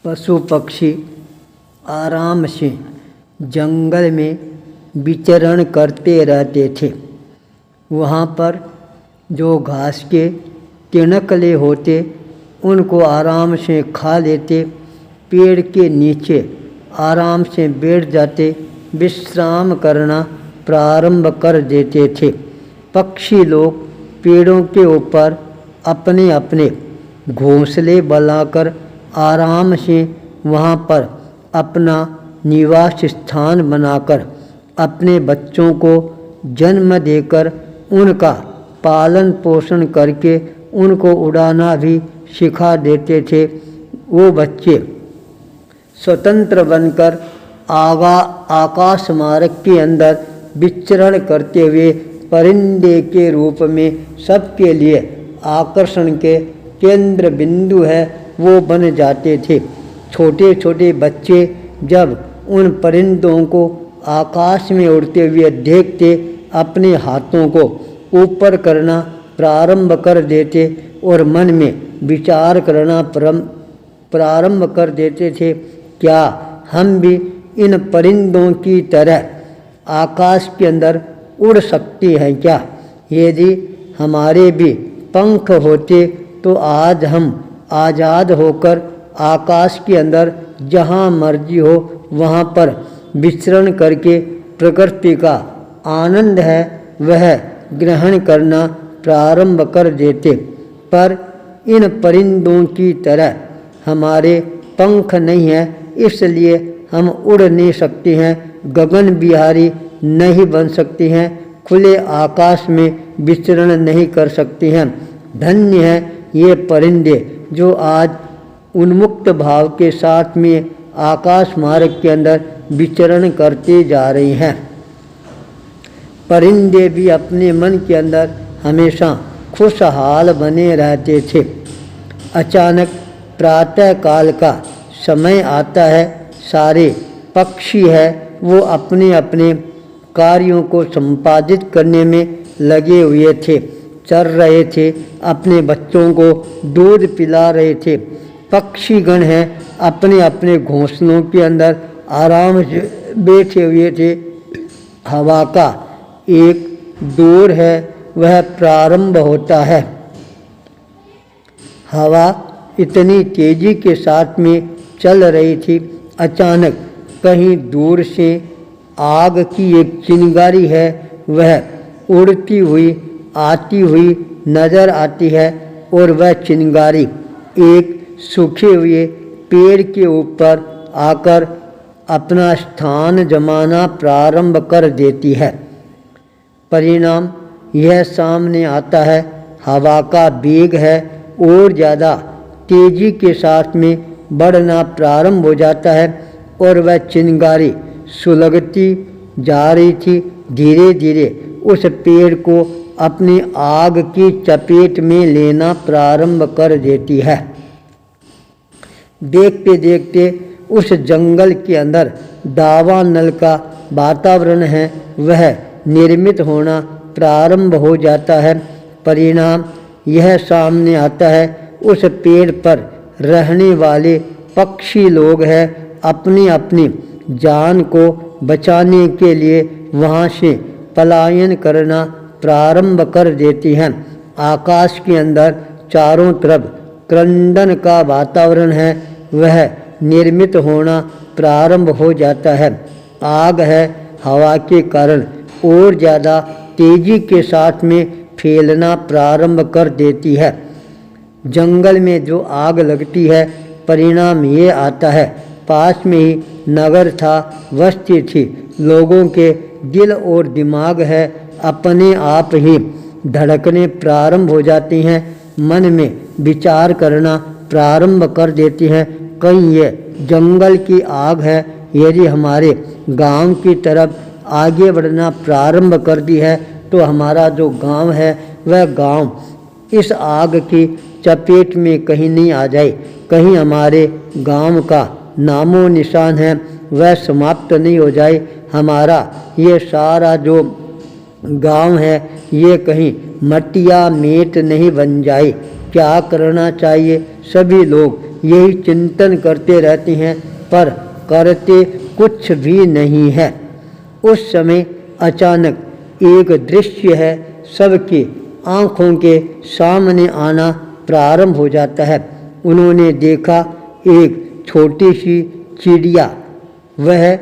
पशु पक्षी आराम से जंगल में विचरण करते रहते थे। वहाँ पर जो घास के तिनकले होते उनको आराम से खा लेते, पेड़ के नीचे आराम से बैठ जाते, विश्राम करना प्रारंभ कर देते थे। पक्षी लोग पेड़ों के ऊपर अपने अपने घोंसले बनाकर आराम से वहाँ पर अपना निवास स्थान बनाकर अपने बच्चों को जन्म देकर उनका पालन पोषण करके उनको उड़ाना भी सिखा देते थे। वो बच्चे स्वतंत्र बनकर आकाश मार्ग के अंदर विचरण करते हुए परिंदे के रूप में सबके लिए आकर्षण के केंद्र बिंदु है वो बन जाते थे। छोटे छोटे बच्चे जब उन परिंदों को आकाश में उड़ते हुए देखते अपने हाथों को ऊपर करना प्रारंभ कर देते और मन में विचार करना प्रारंभ कर देते थे, क्या हम भी इन परिंदों की तरह आकाश के अंदर उड़ सकते हैं क्या? यदि हमारे भी पंख होते तो आज हम आज़ाद होकर आकाश के अंदर जहाँ मर्जी हो वहाँ पर विचरण करके प्रकृति का आनंद है वह ग्रहण करना प्रारंभ कर देते। पर इन परिंदों की तरह हमारे पंख नहीं है, इसलिए हम उड़ नहीं सकते हैं, गगन बिहारी नहीं बन सकते हैं, खुले आकाश में विचरण नहीं कर सकते हैं। धन्य है ये परिंदे जो आज उन्मुक्त भाव के साथ में आकाश मार्ग के अंदर विचरण करते जा रही हैं। परिंदे भी अपने मन के अंदर हमेशा खुशहाल बने रहते थे। अचानक प्रातः काल का समय आता है, सारे पक्षी है वो अपने अपने कार्यों को संपादित करने में लगे हुए थे, चर रहे थे, अपने बच्चों को दूध पिला रहे थे। पक्षीगण हैं अपने अपने घोंसलों के अंदर आराम से बैठे हुए थे। हवा का एक दौर है वह प्रारंभ होता है। हवा इतनी तेजी के साथ में चल रही थी, अचानक कहीं दूर से आग की एक चिंगारी है वह उड़ती हुई आती हुई नजर आती है और वह चिंगारी एक सूखे हुए पेड़ के ऊपर आकर अपना स्थान जमाना प्रारंभ कर देती है। परिणाम यह सामने आता है, हवा का वेग है और ज़्यादा तेजी के साथ में बढ़ना प्रारंभ हो जाता है और वह चिंगारी सुलगती जा रही थी। धीरे धीरे उस पेड़ को अपनी आग की चपेट में लेना प्रारंभ कर देती है। देखते देखते उस जंगल के अंदर दावानल का वातावरण है वह निर्मित होना प्रारंभ हो जाता है। परिणाम यह सामने आता है, उस पेड़ पर रहने वाले पक्षी लोग हैं अपनी अपनी जान को बचाने के लिए वहाँ से पलायन करना प्रारंभ कर देती हैं। आकाश के अंदर चारों तरफ क्रंदन का वातावरण है वह निर्मित होना प्रारंभ हो जाता है। आग है हवा के कारण और ज़्यादा तेजी के साथ में फैलना प्रारंभ कर देती है। जंगल में जो आग लगती है परिणाम ये आता है, पास में ही नगर था, बस्ती थी, लोगों के दिल और दिमाग है अपने आप ही धड़कने प्रारंभ हो जाती हैं, मन में विचार करना प्रारंभ कर देती हैं। कहीं ये जंगल की आग है, यदि हमारे गांव की तरफ आगे बढ़ना प्रारंभ कर दी है तो हमारा जो गांव है वह गांव इस आग की चपेट में कहीं नहीं आ जाए, कहीं हमारे गांव का नामो निशान है वह समाप्त नहीं हो जाए, हमारा ये सारा जो गांव है ये कहीं मटिया मेट नहीं बन जाए। क्या करना चाहिए? सभी लोग यही चिंतन करते रहते हैं पर करते कुछ भी नहीं है। उस समय अचानक एक दृश्य है सबके आँखों के सामने आना प्रारंभ हो जाता है। उन्होंने देखा एक छोटी सी चिड़िया, वह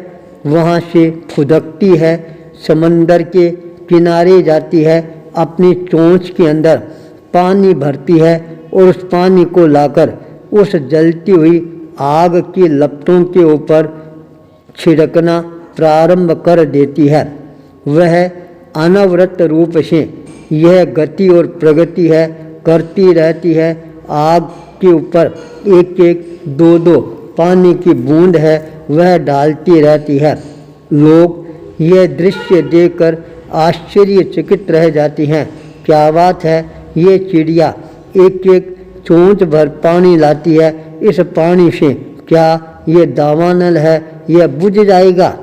वहाँ से फुदकती है, समंदर के किनारे जाती है, अपनी चोंच के अंदर पानी भरती है और उस पानी को लाकर उस जलती हुई आग की लपटों के ऊपर छिड़कना प्रारंभ कर देती है। वह अनवरत रूप से यह गति और प्रगति है करती रहती है। आग के ऊपर एक एक दो दो पानी की बूंद है वह डालती रहती है। लोग यह दृश्य देखकर आश्चर्यचकित रह जाती हैं। क्या बात है, ये चिड़िया एक एक चोंच भर पानी लाती है, इस पानी से क्या ये दावानल है, यह बुझ जाएगा?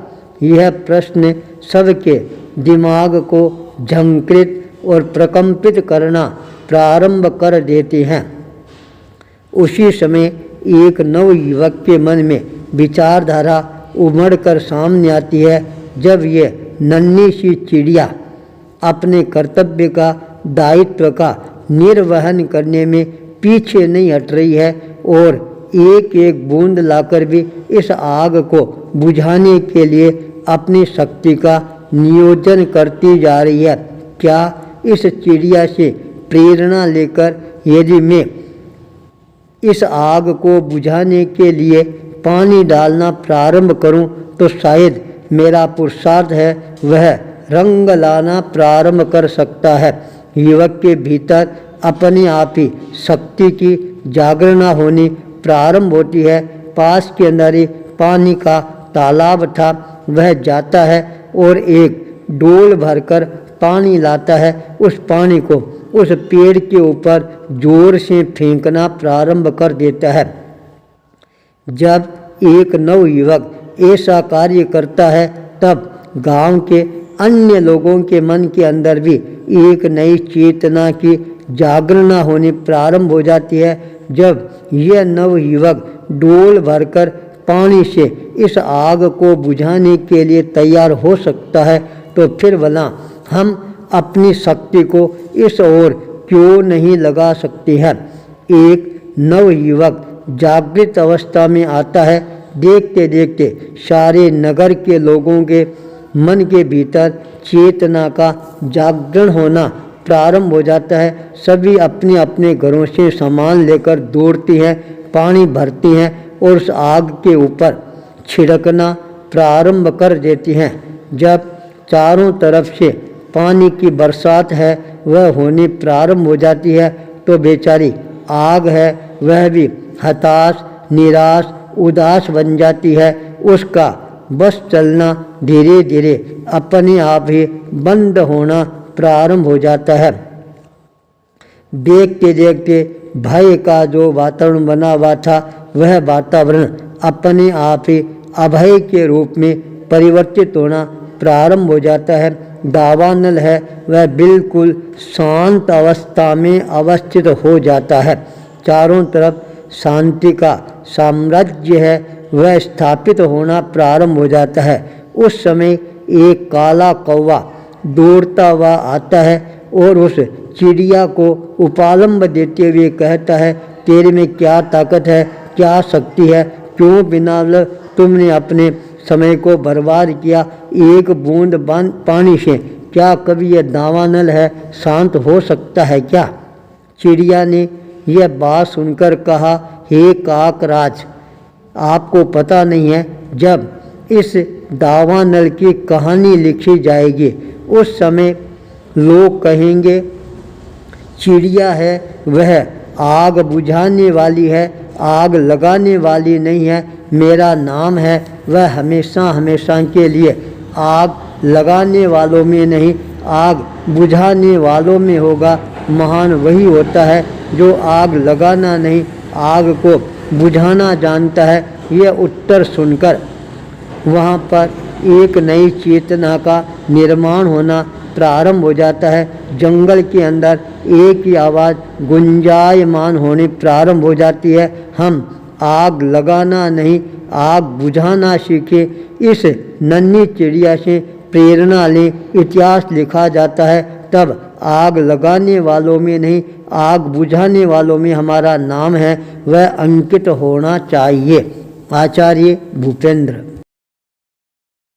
यह प्रश्न सबके दिमाग को झंकृत और प्रकंपित करना प्रारंभ कर देते हैं। उसी समय एक नवयुवक के मन में विचारधारा उमड़ कर सामने आती है। जब ये नन्ही सी चिड़िया अपने कर्तव्य का दायित्व का निर्वहन करने में पीछे नहीं हट रही है और एक एक बूंद लाकर भी इस आग को बुझाने के लिए अपनी शक्ति का नियोजन करती जा रही है, क्या इस चिड़िया से प्रेरणा लेकर यदि मैं इस आग को बुझाने के लिए पानी डालना प्रारंभ करूं तो शायद मेरा पुरुषार्थ है वह रंग लाना प्रारंभ कर सकता है। युवक के भीतर अपने आप ही शक्ति की जागरणा होनी प्रारंभ होती है। पास के अंदर ही पानी का तालाब था, वह जाता है और एक डोल भरकर पानी लाता है। उस पानी को उस पेड़ के ऊपर जोर से फेंकना प्रारंभ कर देता है। जब एक नवयुवक ऐसा कार्य करता है तब गांव के अन्य लोगों के मन के अंदर भी एक नई चेतना की जागरणा होनी प्रारंभ हो जाती है। जब यह नवयुवक डोल भरकर पानी से इस आग को बुझाने के लिए तैयार हो सकता है तो फिर भला हम अपनी शक्ति को इस ओर क्यों नहीं लगा सकते हैं। एक नवयुवक जागृत अवस्था में आता है। देखते देखते सारे नगर के लोगों के मन के भीतर चेतना का जागरण होना प्रारंभ हो जाता है। सभी अपने अपने घरों से सामान लेकर दौड़ती हैं, पानी भरती हैं और उस आग के ऊपर छिड़कना प्रारंभ कर देती हैं। जब चारों तरफ से पानी की बरसात है वह होनी प्रारंभ हो जाती है तो बेचारी आग है वह भी हताश, निराश, उदास बन जाती है। उसका बस चलना धीरे धीरे अपने आप ही बंद होना प्रारंभ हो जाता है। देखते देखते भय का जो वातावरण बना हुआ था वह वातावरण अपने आप ही अभय के रूप में परिवर्तित होना प्रारंभ हो जाता है। दावानल है वह बिल्कुल शांत अवस्था में अवस्थित हो जाता है। चारों तरफ शांति का साम्राज्य है वह स्थापित होना प्रारंभ हो जाता है। उस समय एक काला कौवा दौड़ता हुआ आता है और उस चिड़िया को उपालंब देते हुए कहता है, तेरे में क्या ताकत है, क्या शक्ति है, क्यों बिना तुमने अपने समय को बर्बाद किया। एक बूंद पानी से क्या कभी यह दावानल है शांत हो सकता है क्या? चिड़िया ने यह बात सुनकर कहा, हे काकराज, आपको पता नहीं है जब इस दावानल की कहानी लिखी जाएगी उस समय लोग कहेंगे चिड़िया है वह आग बुझाने वाली है, आग लगाने वाली नहीं है। मेरा नाम है वह हमेशा हमेशा के लिए आग लगाने वालों में नहीं आग बुझाने वालों में होगा। महान वही होता है जो आग लगाना नहीं आग को बुझाना जानता है। यह उत्तर सुनकर वहाँ पर एक नई चेतना का निर्माण होना प्रारंभ हो जाता है। जंगल के अंदर एक ही आवाज़ गुंजायमान होनी प्रारंभ हो जाती है, हम आग लगाना नहीं आग बुझाना सीखे। इस नन्ही चिड़िया से प्रेरणा लें। इतिहास लिखा जाता है तब आग लगाने वालों में नहीं आग बुझाने वालों में हमारा नाम है, वह अंकित होना चाहिए। आचार्य भूपेंद्र।